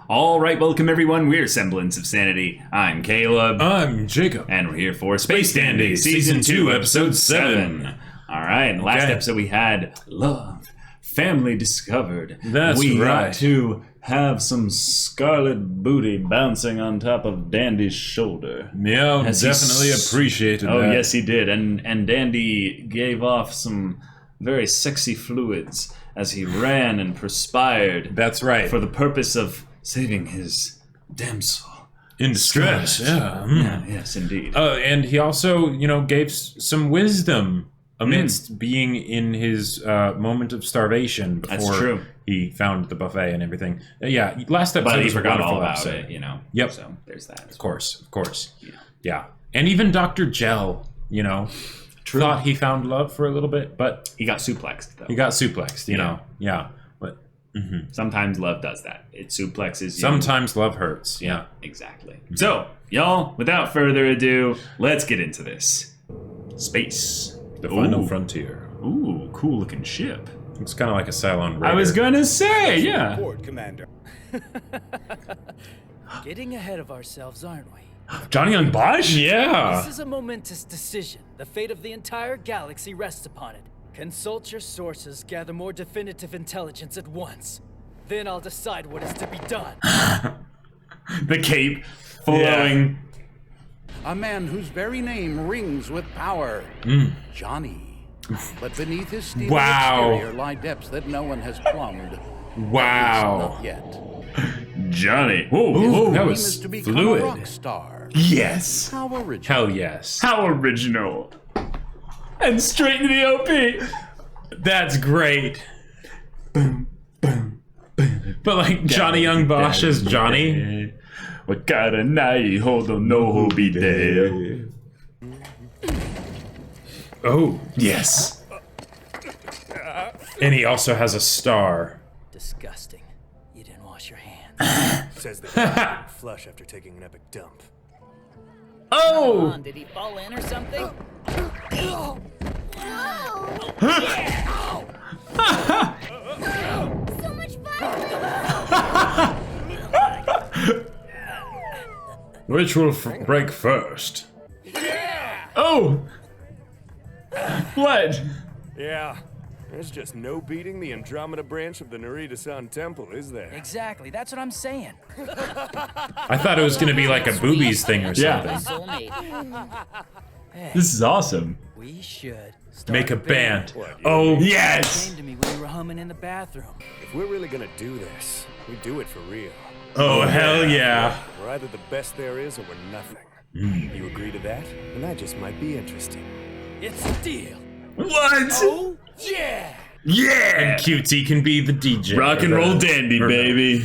All right, welcome everyone. We're Semblance of Sanity. I'm Caleb. I'm Jacob. And we're here for Space Dandy, Season 2, Episode 7. All right, in the last episode we had love, family discovered. That's we right. got to have some scarlet booty bouncing on top of Dandy's shoulder. Yeah, As he definitely appreciated Oh, that. yes, he did. And Dandy gave off some very sexy fluids as he ran and perspired. That's right. For the purpose of saving his damsel. In distress, yeah. Yeah, yes, indeed. And he also, gave some wisdom amidst being in his moment of starvation before That's true. he found the buffet and everything. Yeah, last episode But he was a forgot wonderful all about episode. it, Yep. So there's that. Of course. Yeah. Yeah. And even Dr. Gel, True. thought he found love for a little bit, but He got suplexed, though. he got suplexed, you Yeah. know. Yeah. But Sometimes love does that. It suplexes you. sometimes love hurts. Yeah. Exactly. So, y'all, without further ado, let's get into this. Space. The final Ooh. frontier. Ooh, cool looking ship. It's kind of like a Cylon Raider. I was gonna say, yeah. Report, Commander. Getting ahead of ourselves, aren't we? Johnny Yong Bosch? Yeah. This is a momentous decision. The fate of the entire galaxy rests upon it. Consult your sources, gather more definitive intelligence at once. Then I'll decide what is to be done. The cape flowing. A man whose very name rings with power. Johnny. But beneath his steel Wow. exterior lie depths that no one has plumbed. Wow. Not yet. Johnny. Whoa, Ooh, whoa. that Dream was is to become fluid. a rock star. Yes. How original. Hell yes. How original. And straight to the OP. That's great. But like Johnny Yong Bosch as Johnny. What kind of night? Hold on, no, who'll be there. Oh, Yes. and he also has a star. Disgusting. You didn't wash your hands. Says the guy flush after taking an epic dump. Oh! Did he fall in or something? So much fun! Which will break first? Oh! What? Yeah, there's just no beating the Andromeda branch of the Narita-san Temple, is there? Exactly, that's what I'm saying. I thought it was gonna be like a boobies thing or Yeah. something. Soulmate. Hey, This is awesome. we should start Make a band. What, Oh, Yes! Came to me when you were humming in the bathroom. If we're really gonna do this, we do it for real. oh, hell yeah. We're either the best there is or we're nothing. You agree to that? And that just might be interesting. It's a deal. What? Oh, yeah! Yeah! QT can be the DJ. Rock and or roll the- dandy, or baby.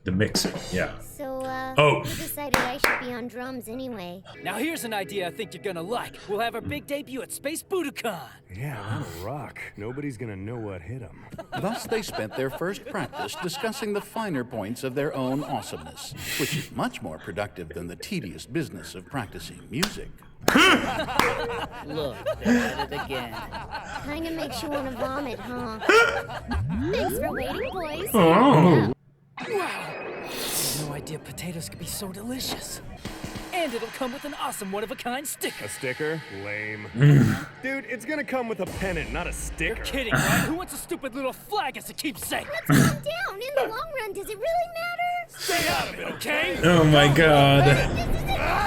The mixer, yeah. So, Oh. who decided I should be on drums anyway? Now here's an idea I think you're gonna like. We'll have our big debut at Space Budokan. Yeah, on a rock. Nobody's gonna know what hit him. Thus they spent their first practice discussing the finer points of their own awesomeness, which is much more productive than the tedious business of practicing music. Look, they're at it again. Kinda makes you wanna vomit, huh? Thanks for waiting, boys. Oh. No idea potatoes could be so delicious. And it'll come with an awesome one-of-a-kind sticker. A sticker? Lame. Dude, it's gonna come with a pennant, not a sticker. Kidding, right? Who wants a stupid little flag as a keepsake? Let's calm down. In the long run, does it really matter? Stay out of it, okay? Oh my god.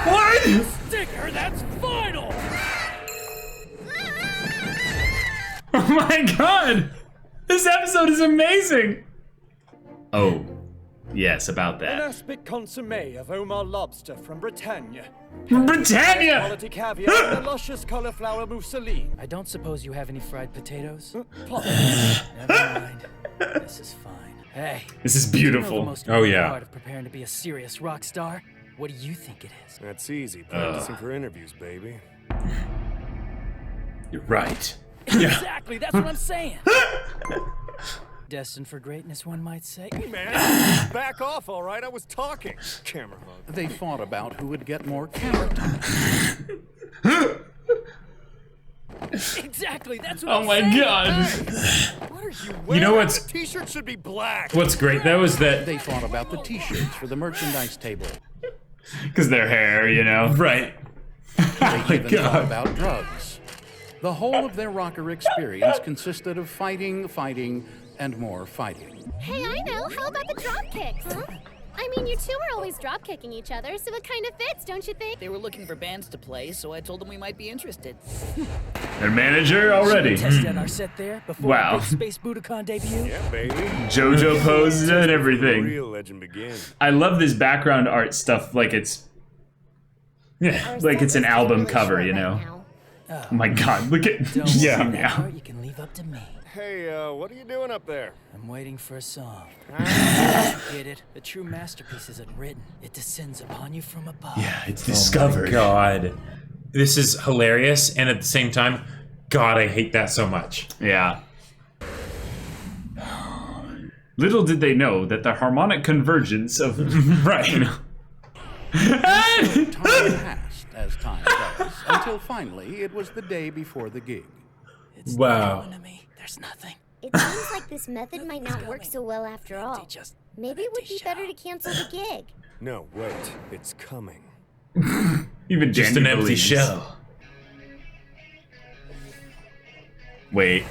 What? Sticker, that's final! Oh my god! This episode is amazing! Oh, yes, about An that. aspic consommé of Omar lobster from Britannia. Britannia! Quality caviar and a luscious cauliflower mousseline. I don't suppose you have any fried potatoes? Never mind. This is fine. Hey, This is you know the beautiful. most Oh, important yeah. part of preparing to be a serious rock star? What do you think it is? That's easy. Practicing for interviews, baby. You're right. Exactly, that's what I'm saying. Destined for greatness, one might say. Man, back off, all right? I was talking. Camera hug. They fought about who would get more camera time. Exactly, that's what Oh I'm my saying. god. What are you You wearing? know what's T-shirt should be black. great though is that They thought about the t-shirts for the merchandise table. Because their hair, you know. right. They even thought about drugs. The whole of their rocker experience consisted of fighting, and more fighting. Hey, I know. How about the drop kicks? Huh? I mean, you two are always drop kicking each other, so it kind of fits, don't you think? They were looking for bands to play, so I told them we might be interested. Their manager already. Test out our set there before Wow. our big Space Budokan debut. Yeah, baby. JoJo poses and The everything. real legend begins. I love this background art stuff. Like it's Yeah. like it's an Our set album list is cover, really you short know. right now. Oh my god, look at Don't yeah worry, that now. part you can leave up to me. Hey, what are you doing up there? I'm waiting for a song. Get it? The true masterpiece isn't written. It descends upon you from above. Yeah, it's Oh my discovered. God. This is hilarious, and at the same time, God, I hate that so much. Yeah. Little did they know that the harmonic convergence of Right. you know. Time passed, as time does, until finally it was the day before the gig. It's Wow. coming to me. There's nothing. It seems like this method might not work so well after all. Just Maybe it would be better to cancel the gig. No, wait. It's coming. Even Just Danny an empty believes. shell. Wait.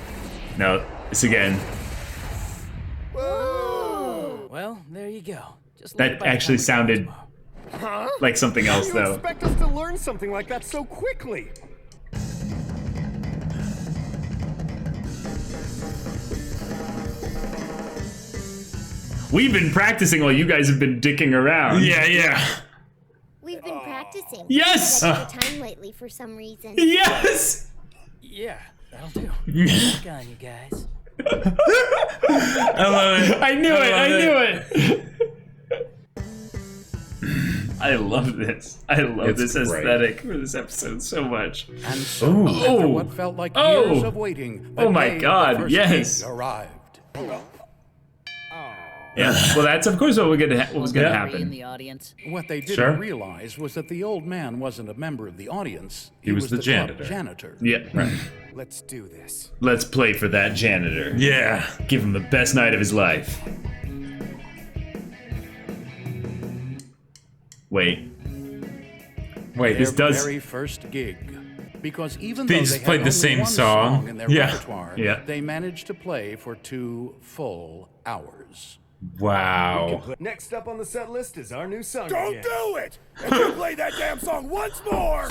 No, it's again. Well, there you go. Just leave That by the actually time we go sounded tomorrow. like something else You though. expect us to learn something like that so quickly? We've been practicing while you guys have been dicking around. Yeah. We've been practicing. Yes! We've had the time lately for some reason. Yes! Yeah, that'll do. Work on you guys. I love it. I knew it! I love knew it! I love this. I love It's this great. aesthetic for this episode so much. And so, after Oh. what felt like Oh. years of waiting, the Oh my day of the God, first yes. gig arrived. Yeah. Well, that's of course what was gonna Mary in happen. the audience. What they didn't Sure. realize was that the old man wasn't a member of the audience. He was the club janitor. janitor. Yeah. Right. Let's do this. Let's play for that janitor. Yeah. Give him the best night of his life. Wait. Wait, This Their does- very first gig. Because even They though just they had played the only same one song. in their Yeah. repertoire, Yeah. they managed to play for 2 full hours. Wow. Next up on the set list is our new song. Don't again. do it! If you play that damn song once more!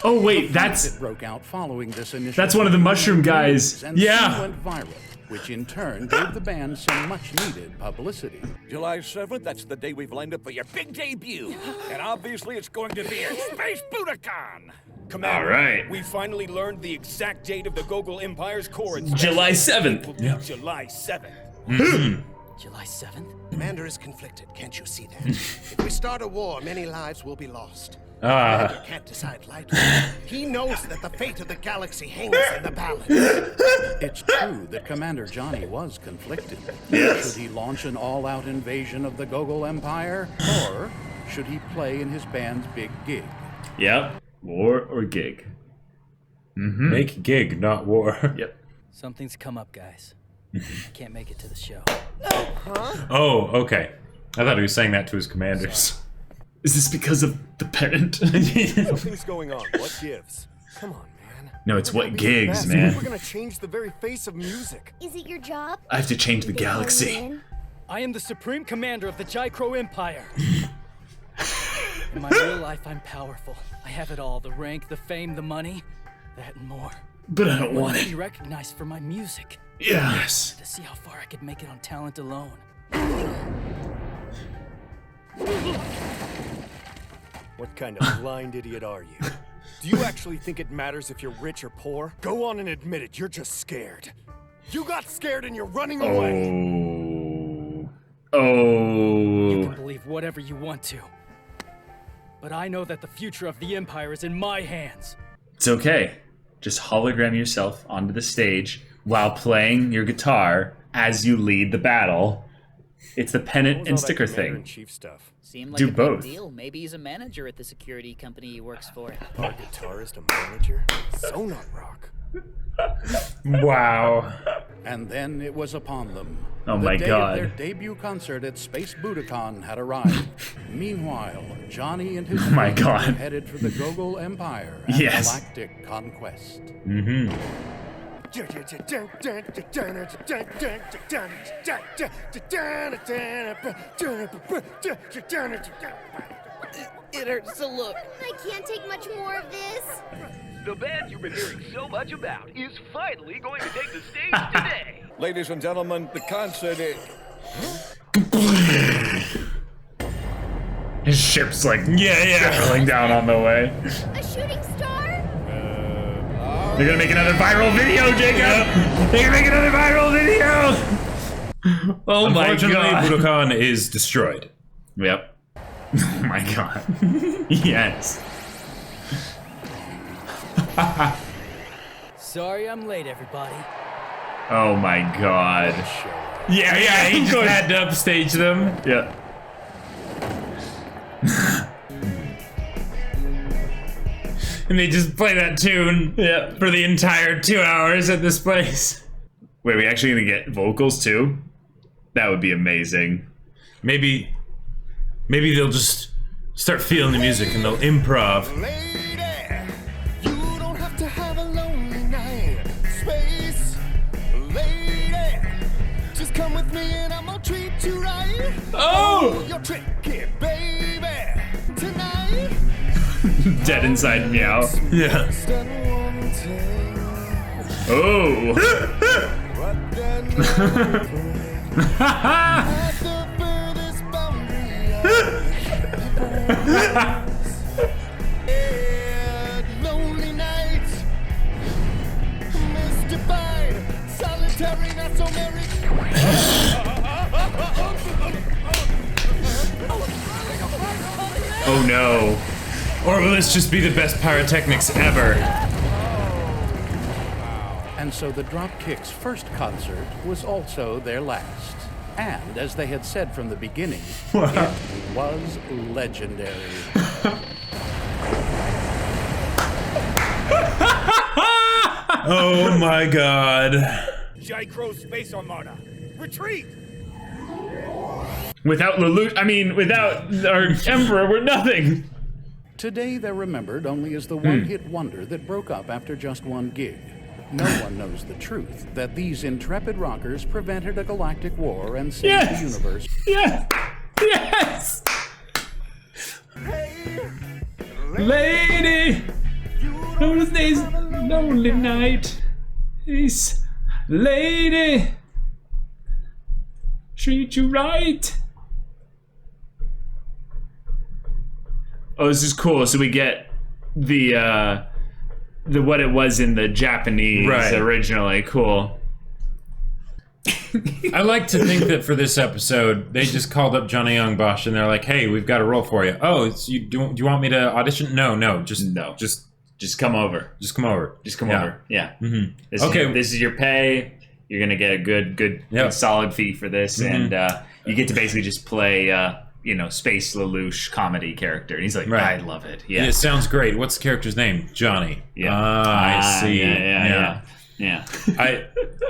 Oh wait, That that's broke out following this initial. That's one of the mushroom guys. And Yeah. soon went viral, which in turn gave the band some much-needed publicity. July 7th, that's the day we've lined up for your big debut. And obviously it's going to be at Space Budokan. Commander, All right. we finally learned the exact date of the Gogol Empire's core. July 7th. It will be July 7th. July 7th? Commander is conflicted, can't you see that? If we start a war, many lives will be lost. Ah. Commander can't decide lightly. He knows that the fate of the galaxy hangs in the balance. It's true that Commander Johnny was conflicted. Should he launch an all-out invasion of the Gogol Empire, or should he play in his band's big gig? Yep. War or gig. Make gig, not war. Yep. Something's come up, guys. Can't make it to the show. Oh, okay. I thought he was saying that to his commanders. Is this because of the parent? Something's going on. What gives? Come on, man. No, it's We're what gonna be the gigs, best. man. We're gonna change the very face of music. Is it your job? I have to change the They call you galaxy. in? I am the Supreme Commander of the Jaicro Empire. In my real life, I'm powerful. I have it all, the rank, the fame, the money, that and more. But I don't I want to be it. recognized for my music, Yes. to see how far I could make it on talent alone. What kind of blind idiot are you? Do you actually think it matters if you're rich or poor? Go on and admit it, you're just scared. You got scared and you're running away. Oh. You Oh. can believe whatever you want to. But I know that the future of the Empire is in my hands. It's okay. Just hologram yourself onto the stage while playing your guitar as you lead the battle. It's the What pennant was and all that sticker Commander in thing. Chief stuff? Seemed like Do a both. big deal. Maybe he's a manager at the security company he works for. Our guitarist, a manager? So not rock. Wow. And then it was upon them. Oh my The day God. of their debut concert at Space Budokan had arrived. Meanwhile, Johnny and his my friends God. were headed for the Gogol Empire and Yes. galactic conquest. It hurts to look. I can't take much more of this. The band you've been hearing so much about is finally going to take the stage today. Ladies and gentlemen, the concert is... His ship's like settling down on the way. A shooting star? They're gonna make another viral video, Jacob. They're gonna make another viral video. Oh my Unfortunately, God. Budokan is destroyed. Yep. Oh my God. Yes. Sorry I'm late, everybody. Oh my God. Yeah, he just had to upstage them. Yeah. And they just play that tune for the entire 2 hours at this place. Wait, are we actually gonna get vocals too? That would be amazing. Maybe they'll just start feeling the music and they'll improv. Lady, you don't have to have a lonely night. Space, lady, just come with me and I'm gonna treat you right. Oh! You're tricky, baby, tonight. Dead inside meow. Yeah. Just one thing, Oh. what that love at the furthest boundary of lonely nights, mystified, solitary, not so merry. Oh no. Or will this just be the best pyrotechnics ever? And so the Dropkicks' first concert was also their last. And as they had said from the beginning, it was legendary. Oh my God. Jaicro Space Armada, retreat! Without Lelouch, I mean, without our Emperor, we're nothing. Today they're remembered only as the one-hit wonder that broke up after just one gig. No one knows the truth, that these intrepid rockers prevented a galactic war and saved the universe. Yeah. Yes. Lady, those days, lonely night. Is lady, treat you right. Oh, this is cool. So we get the what it was in the Japanese originally. Cool. I like to think that for this episode, they just called up Johnny Yong Bosch and they're like, "Hey, we've got a role for you. Oh, it's, do you want me to audition? No, just come over. Just come over. Just come over. Yeah. Mm-hmm. This is your pay. You're gonna get a good solid fee for this, and you get to basically just play, Space Lelouch comedy character. And he's like, I love it. Yeah. It sounds great. What's the character's name? Johnny. Yeah. I see. Yeah.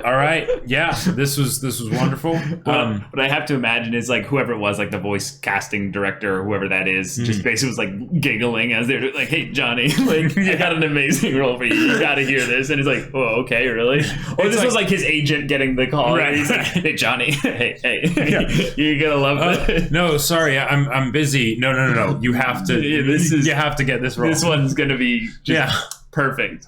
All right. Yeah. This was wonderful. What I have to imagine is like whoever it was, like the voice casting director or whoever that is, just basically was like giggling as they're like, "Hey, Johnny, like I got an amazing role for you. You got to hear this." And he's like, "Oh, okay, really?" Or this was like his agent getting the call. Right. He's like, "Hey, Johnny, hey, you're gonna love it." No, sorry, I'm busy. No. You have to. You have to get this role. This one's gonna be perfect.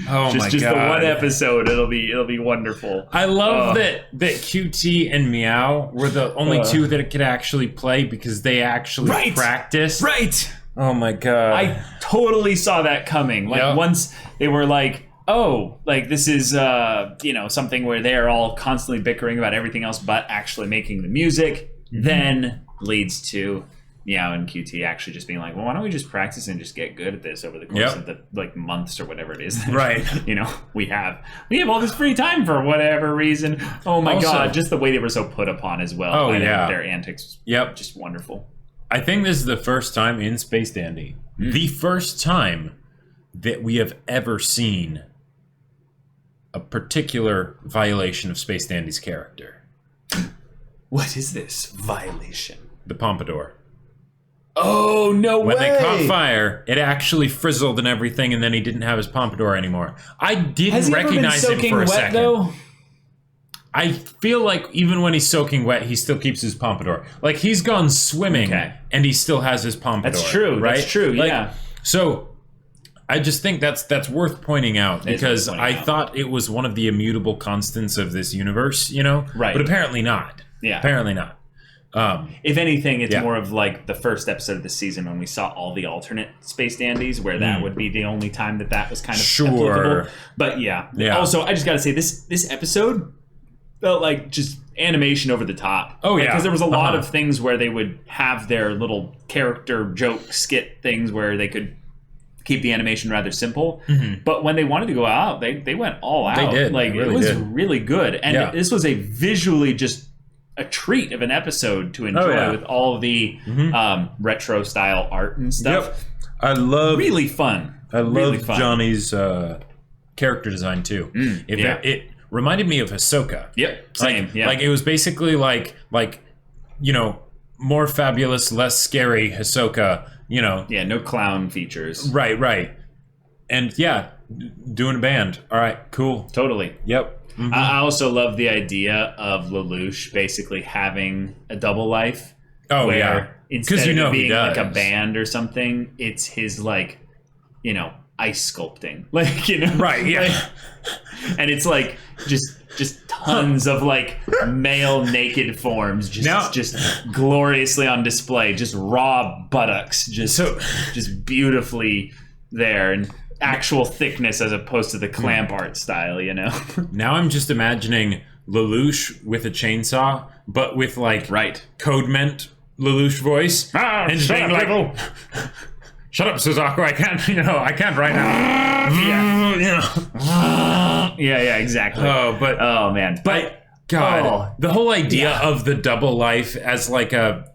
Oh my god! Just the one episode, it'll be wonderful. I love that QT and Meow were the only two that could actually play because they actually practiced. Right. Oh my god! I totally saw that coming. Like once they were like, "Oh, like this is something where they are all constantly bickering about everything else but actually making the music," then leads to Meow and QT actually just being like, well, why don't we just practice and just get good at this over the course of the like months or whatever it is. Right. You know, we have all this free time for whatever reason. Oh my God, just the way they were so put upon as well. Oh, by yeah. their antics. Just wonderful. I think this is the first time in Space Dandy, the first time that we have ever seen a particular violation of Space Dandy's character. What is this violation? The pompadour. Oh, no way! When they caught fire, it actually frizzled and everything, and then he didn't have his pompadour anymore. I didn't recognize him for a second. Though? I feel like even when he's soaking wet, he still keeps his pompadour. Like, he's gone swimming, and he still has his pompadour. That's true, right? That's true, like, yeah. So, I just think that's worth pointing out, because I thought it was one of the immutable constants of this universe, you know? Right. But apparently not. Yeah. Apparently not. If anything, it's more of like the first episode of the season when we saw all the alternate Space Dandies, where that would be the only time that was kind of applicable. But yeah. Also, I just got to say, this episode felt like just animation over the top. Oh, yeah. Because there was a lot of things where they would have their little character joke skit things where they could keep the animation rather simple. But when they wanted to go out, they went all out. They did. Like, really it was did. really good. And this was a visually just a treat of an episode to enjoy with all the retro style art and stuff. I love really fun. I love Johnny's character design too. It reminded me of Hisoka. Yep, same. Like it was basically like you know, more fabulous, less scary Hisoka. You know, no clown features. Right. And doing a band. All right, cool. Totally. Yep. I also love the idea of Lelouch basically having a double life. Oh, yeah. Instead of being like a band or something, it's his, like, you know, ice sculpting. Like, you know? Right, yeah. Like, and it's like just tons of like male naked forms just gloriously on display, just raw buttocks, just beautifully there. And actual thickness as opposed to the clamp art style, you know? Now I'm just imagining Lelouch with a chainsaw, but with like Codement Lelouch voice. And just being like, shut up, Suzaku, I can't right now. Yeah, exactly. Oh man. But God, the whole idea of the double life as like a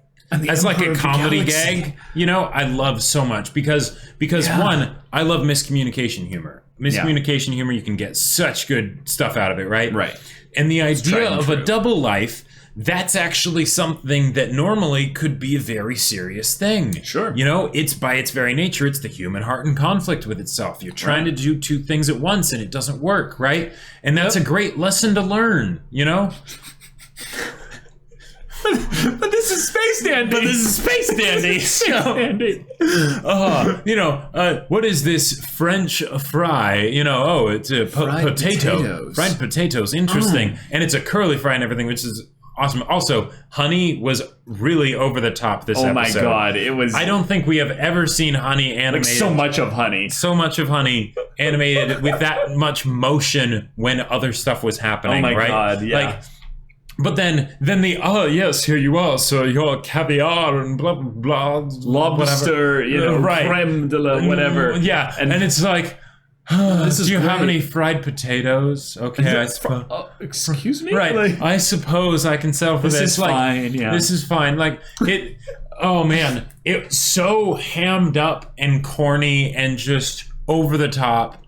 comedy gag, you know, I love so much because one, I love miscommunication humor. Miscommunication humor, you can get such good stuff out of it, right? Right. And the idea of a double life, that's actually something that normally could be a very serious thing. Sure. You know, it's by its very nature, it's the human heart in conflict with itself. You're trying to do two things at once and it doesn't work, right? And that's a great lesson to learn, you know? But this is Space Dandy. You know, what is this French fry? You know, oh, it's a potato. Fried potatoes. Interesting. And it's a curly fry and everything, which is awesome. Also, honey was really over the top this episode. Oh my God. It was. I don't think we have ever seen honey animated. Like so much of honey animated with that much motion when other stuff was happening. Oh my right? God. Yeah. Like, but then yes, here you are, so your caviar and blah blah blah, lobster, whatever. You know, creme de la whatever. Yeah, and it's like, do you have any fried potatoes? Okay, I suppose. Excuse me. Right, like, I suppose I can sell for this. This is fine. Yeah, this is fine. Like it. Oh man, it's so hammed up and corny and just over the top.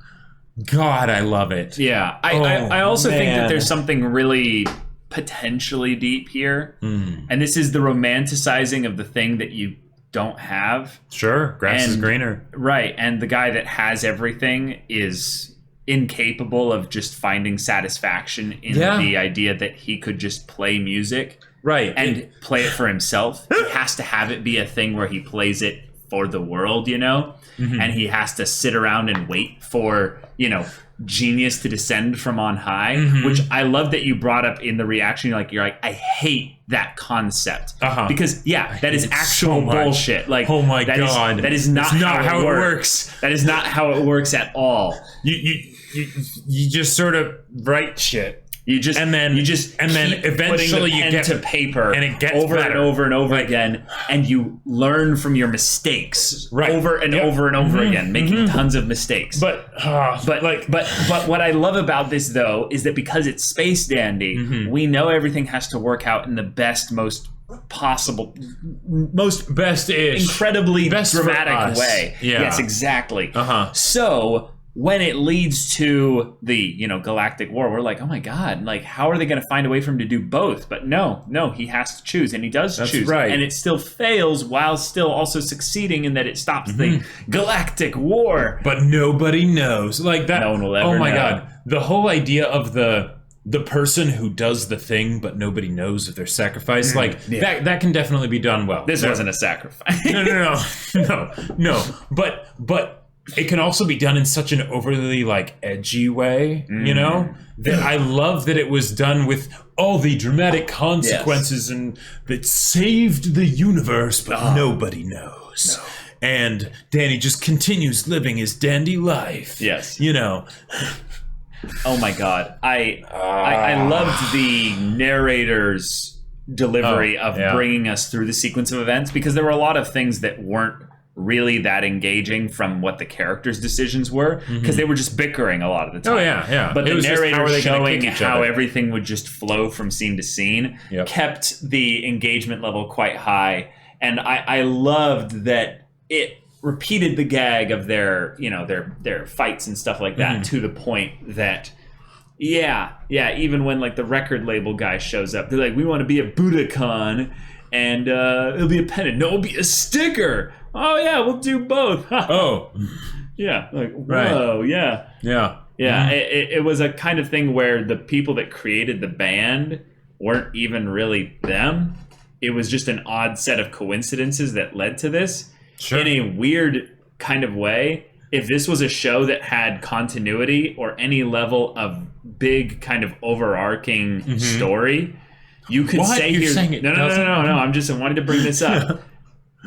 God, I love it. Yeah, I also think that there's something really potentially deep here, and this is the romanticizing of the thing that you don't have. Sure, grass is greener. Right, and the guy that has everything is incapable of just finding satisfaction in the idea that he could just play music, right, and play it for himself. He has to have it be a thing where he plays it for the world, you know, and he has to sit around and wait for, you know, genius to descend from on high, which I love that you brought up in the reaction. You're like, I hate that concept because that is actual bullshit. Like, oh my God, that is not how it works. That is not how it works at all. You just sort of write shit. eventually you get to paper and it gets over better. and over and over again, and you learn from your mistakes over and over and over again, making tons of mistakes. But what I love about this though is that because it's Space Dandy, we know everything has to work out in the best, most possible, most best-ish, incredibly best dramatic way. Yeah. Yes, exactly. So when it leads to the galactic war, we're like, oh my god, like how are they going to find a way for him to do both? But no, he has to choose, and he does choose, right. and it still fails while still also succeeding in that it stops the galactic war. But nobody knows, like that. No one will ever Oh my know. god, the whole idea of the person who does the thing, but nobody knows if they're sacrificed, that can definitely be done well. This wasn't a sacrifice. No. But it can also be done in such an overly edgy way, that I love that it was done with all the dramatic consequences and that saved the universe, but nobody knows. No. And Danny just continues living his dandy life. Yes. Oh my god. I loved the narrator's delivery of bringing us through the sequence of events, because there were a lot of things that weren't really that engaging from what the characters' decisions were, because they were just bickering a lot of the time. Oh yeah. But the narrator showing how other? everything would just flow from scene to scene kept the engagement level quite high, and I loved that it repeated the gag of their fights and stuff like that to the point that even when the record label guy shows up, they're like, we want to be a Budokan, and it'll be a pennant. No, it'll be a sticker. Oh yeah, we'll do both. Yeah, whoa, yeah. It was a kind of thing where the people that created the band weren't even really them. It was just an odd set of coincidences that led to this. Sure. In a weird kind of way. If this was a show that had continuity or any level of big kind of overarching story, you could say here. No. I wanted to bring this up.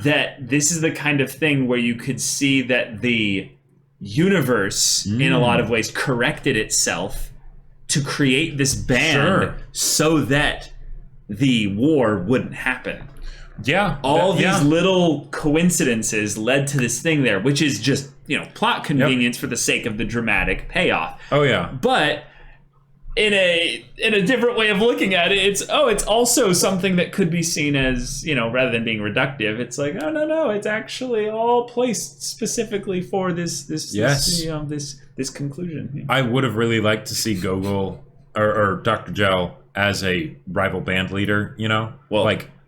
That this is the kind of thing where you could see that the universe, in a lot of ways, corrected itself to create this band so that the war wouldn't happen. Yeah. All these little coincidences led to this thing there, which is just, plot convenience for the sake of the dramatic payoff. Oh yeah. But in a different way of looking at it, it's also something that could be seen as, rather than being reductive, it's like, oh no, it's actually all placed specifically for this conclusion. I would have really liked to see Gogol or Dr. Gel as a rival band leader,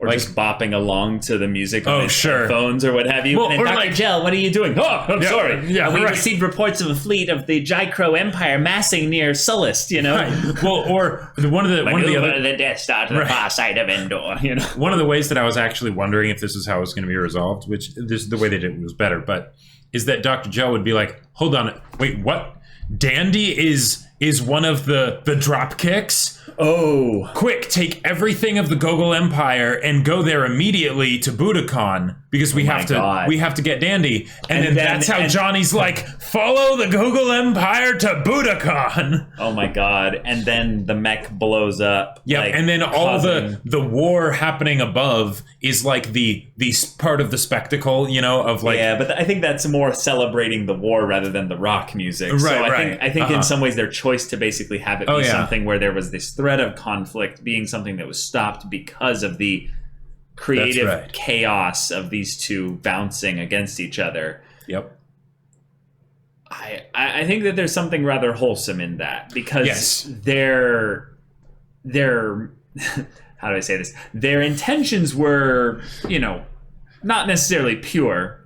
or just bopping along to the music on his sure. phones or what have you. Well, and then, Dr. Gel, what are you doing? Oh, I'm sorry. Yeah, we received reports of a fleet of the Jaicro Empire massing near Sullust, Right. Well, or one of the the Death Star to the far side of Endor. One of the ways that I was actually wondering if this is how it was going to be resolved, which the way they did it was better, but is that Dr. Gel would be like, hold on, wait, what? Dandy is one of the drop kicks? Oh. Quick, take everything of the Gogol Empire and go there immediately to Budokan, because we have to get Dandy. And then that's how Johnny's like, follow the Gogol Empire to Budokan. Oh my god. And then the mech blows up. Yeah, and then all the war happening above is like the part of the spectacle, of like... Yeah, but I think that's more celebrating the war rather than the rock music. Right, so I think in some ways their choice to basically have it be something where there was this threat of conflict being something that was stopped because of the creative chaos of these two bouncing against ech other. Yep. I think that there's something rather wholesome in that, because they're how do I say this? Their intentions were, not necessarily pure,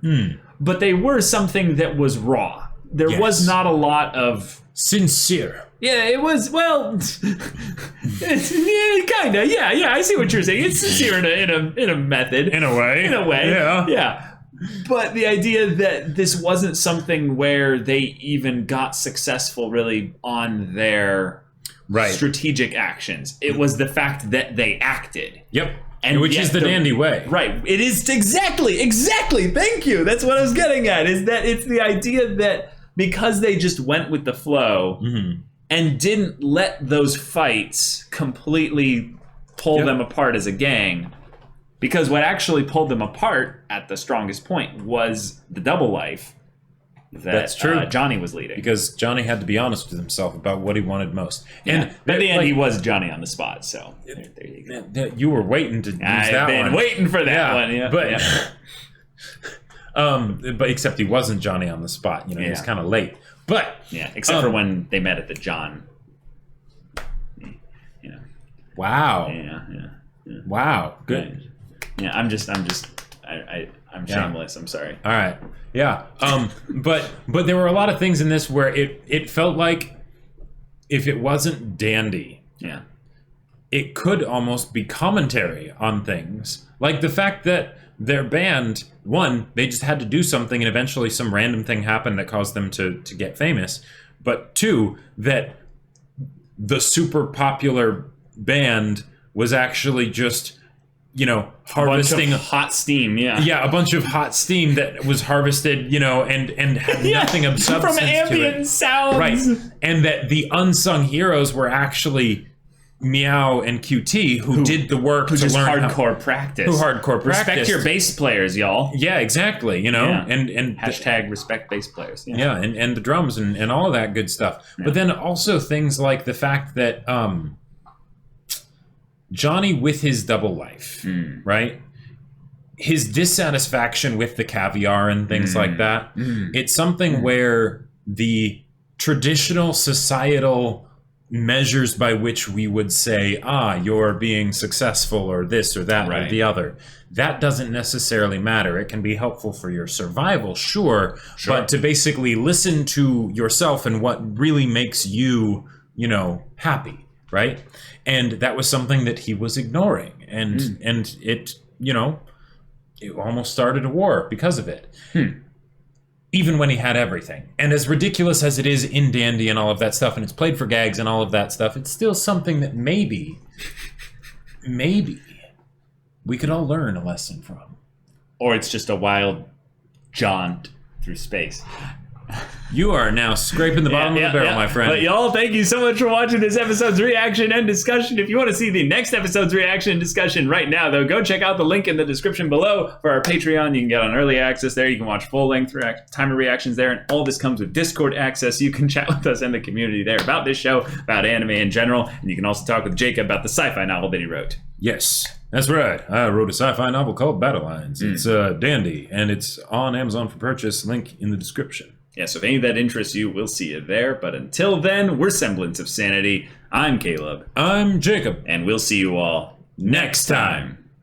but they were something that was raw. There was not a lot of sincere. Yeah, it was, well, kind of, yeah, I see what you're saying. It's sincere in a method. In a way. Yeah. But the idea that this wasn't something where they even got successful really on their strategic actions. It was the fact that they acted. Yep. And which is the dandy way. Right. It is exactly. Thank you. That's what I was getting at, is that it's the idea that because they just went with the flow and didn't let those fights completely pull them apart as a gang. Because what actually pulled them apart at the strongest point was the double life that Johnny was leading. Because Johnny had to be honest with himself about what he wanted most. And at the end, he was Johnny on the spot. So there you go. You were waiting to use that one. I've been waiting for that one. Yeah, but except he wasn't Johnny on the spot. He was kind of late. But except for when they met at the John. Wow. Yeah. Wow. Good. Yeah, I'm shameless. I'm sorry. All right. Yeah. But there were a lot of things in this where it felt like if it wasn't dandy, it could almost be commentary on things. Like the fact that their band, one, they just had to do something and eventually some random thing happened that caused them to get famous. But two, that the super popular band was actually just harvesting a bunch of hot steam, a bunch of hot steam that was harvested, and had nothing of substance from ambient sounds, right? And that the unsung heroes were actually Meow and QT, who did the work to learn hardcore practice. Respect your bass players, y'all. Yeah, exactly. And hashtag respect bass players. Yeah, and the drums and all of that good stuff. Yeah. But then also things like the fact that Johnny with his double life, right? His dissatisfaction with the caviar and things like that. It's something where the traditional societal measures by which we would say, you're being successful or this or that or the other, that doesn't necessarily matter. It can be helpful for your survival, sure. But to basically listen to yourself and what really makes you, happy. Right, and that was something that he was ignoring, and it it almost started a war because of it. Even when he had everything, and as ridiculous as it is in Dandy and all of that stuff, and it's played for gags and all of that stuff, it's still something that maybe we could all learn a lesson from, or it's just a wild jaunt through space. You are now scraping the bottom of the barrel, my friend. But y'all, thank you so much for watching this episode's reaction and discussion. If you want to see the next episode's reaction and discussion right now, though, go check out the link in the description below for our Patreon. You can get on early access there. You can watch full-length timer reactions there. And all this comes with Discord access. You can chat with us in the community there about this show, about anime in general. And you can also talk with Jacob about the sci-fi novel that he wrote. Yes, that's right. I wrote a sci-fi novel called Battle Lines. It's Dandy, and it's on Amazon for purchase. Link in the description. Yeah, so if any of that interests you, we'll see you there. But until then, we're Semblance of Sanity. I'm Caleb. I'm Jacob. And we'll see you all next time.